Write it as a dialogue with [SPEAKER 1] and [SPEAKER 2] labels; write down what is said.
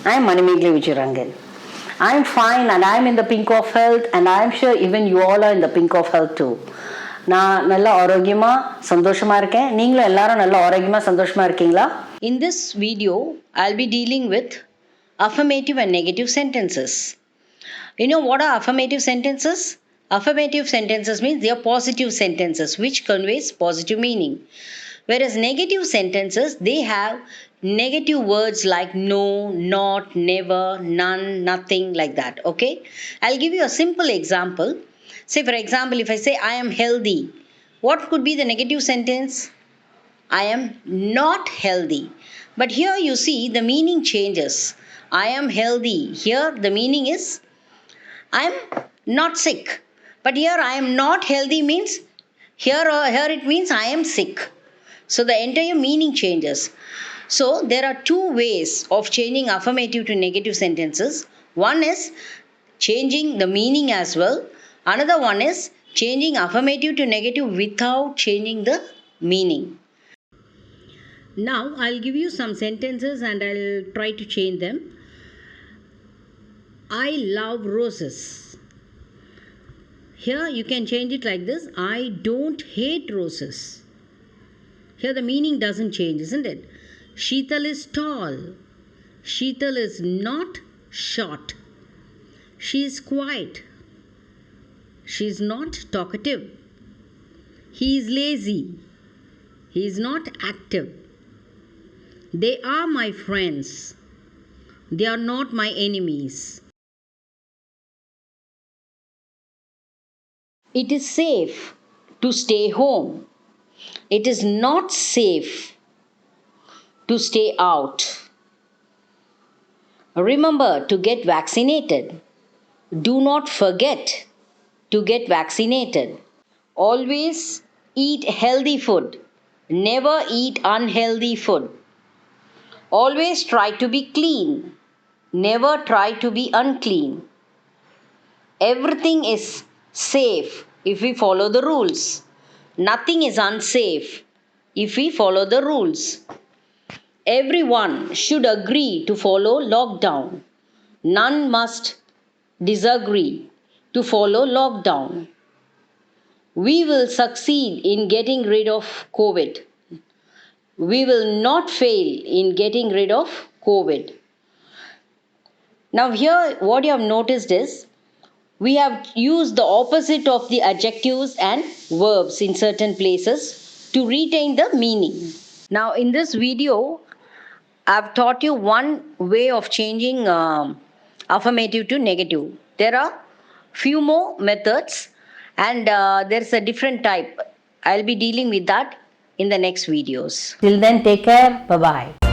[SPEAKER 1] I am Manimegli Vijayarangan. I am fine and I am in the pink of health, and I am sure even you all are in the pink of health too. நான் நல்ல ஆரோக்கியமாக சந்தோஷமாக இருக்கேன். நீங்களும் எல்லாரும் நல்ல ஆரோக்கியமாக சந்தோஷமாக இருக்கீங்களா? In this video, I'll be dealing with affirmative and negative sentences. You know what are affirmative sentences? Affirmative sentences means they are positive sentences which conveys positive meaning. Whereas negative sentences, they have negative words like no, not, never, none, nothing, like that. Okay? I'll give you a simple example. Say, for example, if I say I am healthy, what could be the negative sentence? I am not healthy. But here you see the meaning changes. I am healthy. Here the meaning is I am not sick. But here I am not healthy means here it means I am sick. So the entire meaning changes. So there are two ways of changing affirmative to negative sentences. One is changing the meaning as well. Another one is changing affirmative to negative without changing the meaning. Now I'll give you some sentences and I'll try to change them. I love roses. Here you can change it like this. I don't hate roses. Here the meaning doesn't change, isn't it? Sheetal is tall. Sheetal is not short. She is quiet. She is not talkative. He is lazy. He is not active. They are my friends. They are not my enemies. It is safe to stay home. It is not safe to stay out. Remember to get vaccinated. Do not forget to get vaccinated. Always eat healthy food. Never eat unhealthy food. Always try to be clean. Never try to be unclean. Everything is safe if we follow the rules. Nothing is unsafe if we follow the rules. Everyone should agree to follow lockdown. None must disagree to follow lockdown. We will succeed in getting rid of COVID. We will not fail in getting rid of COVID. Now here what you have noticed is we have used the opposite of the adjectives and verbs in certain places to retain the meaning. Now in this video, I've taught you one way of changing affirmative to negative. There are few more methods and there's a different type. I'll be dealing with that in the next videos. Till then, take care. Bye-bye.